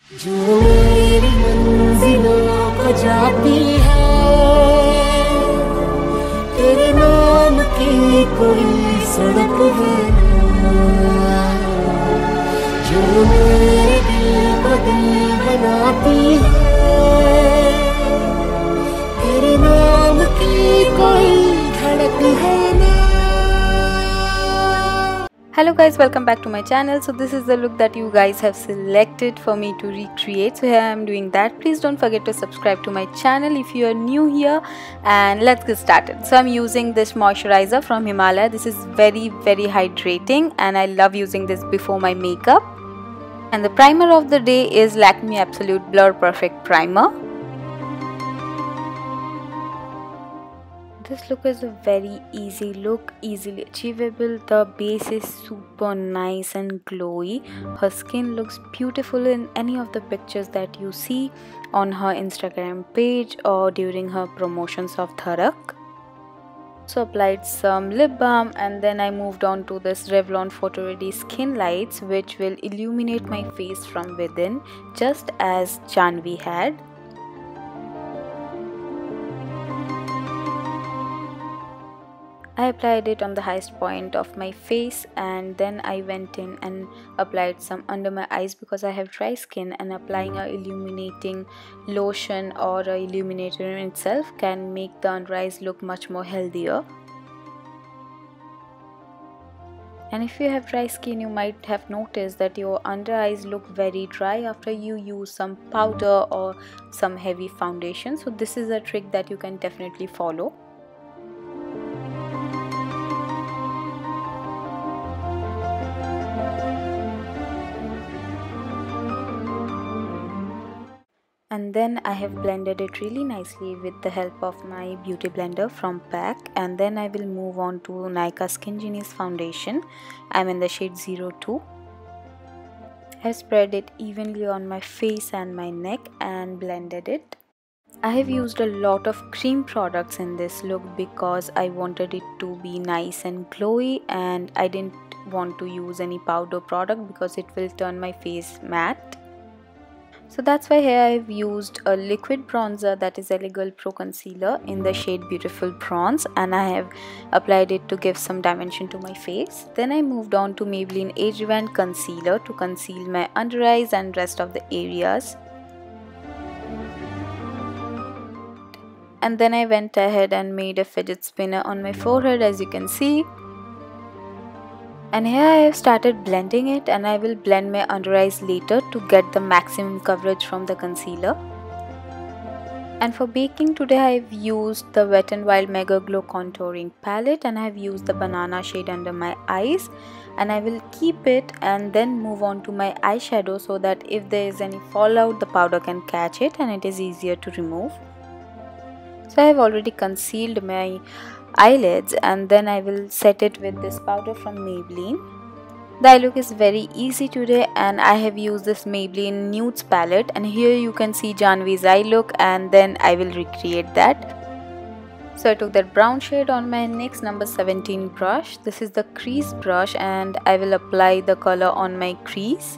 जो मेरी मंजिलों को जाती है, तेरे नाम की कोई सड़क है ना, जो मेरे दिल को दिल बनाती है, तेरे नाम की कोई धड़क है ना। Hello guys, welcome back to my channel. So this is the look that you guys have selected for me to recreate. So here I am doing that. Please don't forget to subscribe to my channel if you are new here, and let's get started. So I'm using this moisturizer from Himalaya. This is very hydrating and I love using this before my makeup. And the primer of the day is LAKME Absolute Blur Perfect Primer. This look is a very easy look, easily achievable. The base is super nice and glowy. Her skin looks beautiful in any of the pictures that you see on her Instagram page or during her promotions of Dhadak. So applied some lip balm and then I moved on to this REVLON photoready skin lights, which will illuminate my face from within, just as Janhvi had. I applied it on the highest point of my face and then I went in and applied some under my eyes because I have dry skin, and applying a illuminating lotion or a illuminator in itself can make the under eyes look much more healthier. And if you have dry skin, you might have noticed that your under eyes look very dry after you use some powder or some heavy foundation. So this is a trick that you can definitely follow. And then I have blended it really nicely with the help of my beauty blender from PAC, and then I will move on to NYKAA Skin Genius foundation. I'm in the shade 02. I have spread it evenly on my face and my neck and blended it. I have used a lot of cream products in this look because I wanted it to be nice and glowy, and I didn't want to use any powder product because it will turn my face matte. So that's why here I've used a liquid bronzer, that is Elegant Pro Concealer in the shade Beautiful Bronze, and I have applied it to give some dimension to my face. Then I moved on to Maybelline Age Rewind Concealer to conceal my under eyes and rest of the areas. And then I went ahead and made a fidget spinner on my forehead, as you can see. And here I have started blending it, and I will blend my under eyes later to get the maximum coverage from the concealer. And for baking today I have used the Wet n Wild Megaglo contouring palette, and I have used the banana shade under my eyes, and I will keep it and then move on to my eyeshadow so that if there is any fallout, the powder can catch it and it is easier to remove. So I have already concealed my eyelids, and then I will set it with this powder from Maybelline. The eye look is very easy today, and I have used this Maybelline Nudes palette, and here you can see Janhvi's eye look, and then I will recreate that. So I took that brown shade on my NYKAA number 17 brush. This is the crease brush, and I will apply the color on my crease.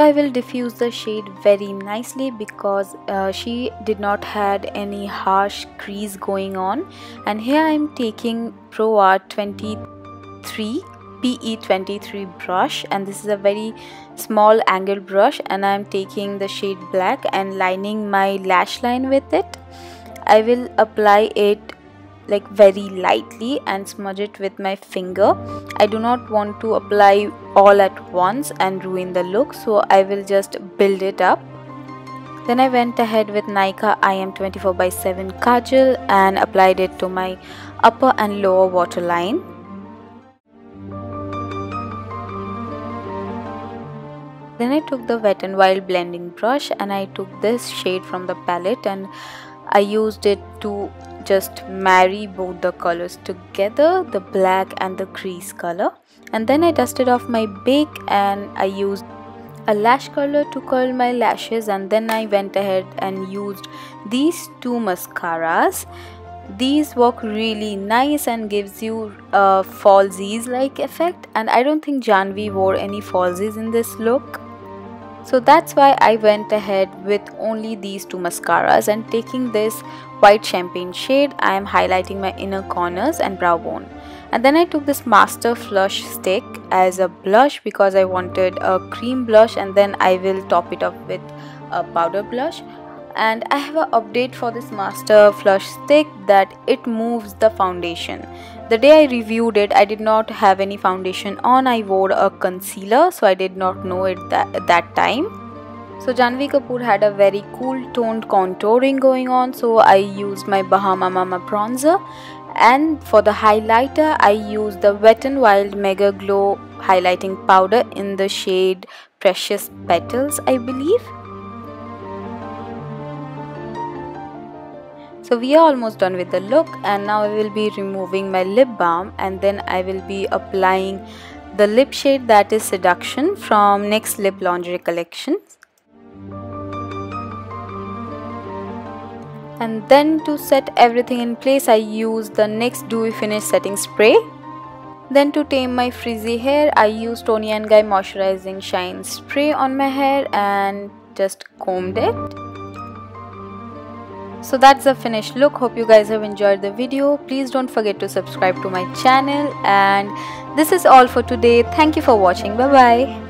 I will diffuse the shade very nicely because she did not had any harsh crease going on. And here I am taking Pro Art 23 PE23 brush, and this is a very small angle brush, and I am taking the shade black and lining my lash line with it. I will apply it like very lightly and smudge it with my finger. I do not want to apply all at once and ruin the look, so I will just build it up. Then I went ahead with NYKAA ILLUMINATOR 24/7 Kajal and applied it to my upper and lower waterline. Then I took the Wet n Wild blending brush and I took this shade from the palette and I used it to just marry both the colors together, the black and the crease color. And then I dusted off my bake and I used a lash curler to curl my lashes, and then I went ahead and used these two mascaras. These work really nice and gives you a falsies like effect, and I don't think Janhvi wore any falsies in this look. So that's why I went ahead with only these two mascaras, and taking this white champagne shade, I am highlighting my inner corners and brow bone. And then I took this Master Flush stick as a blush because I wanted a cream blush, and then I will top it up with a powder blush. And I have an update for this Master Flush stick, that it moves the foundation. The day I reviewed it, I did not have any foundation on. I wore a concealer, so I did not know it that time. So Janhvi Kapoor had a very cool toned contouring going on, so I used my Bahama Mama bronzer. And for the highlighter, I used the Wet n Wild Mega Glow highlighting powder in the shade Precious Petals, I believe. So we are almost done with the look, and now I will be removing my lip balm, and then I will be applying the lip shade that is Seduction from NYKAA Lip Lingerie collection. And then to set everything in place, I use the NYKAA Dewy Finish Setting Spray. Then to tame my frizzy hair, I used Toni & Guy Moisturizing Shine Spray on my hair and just combed it. So that's the finished look. Hope you guys have enjoyed the video. Please don't forget to subscribe to my channel, and this is all for today. Thank you for watching. Bye bye.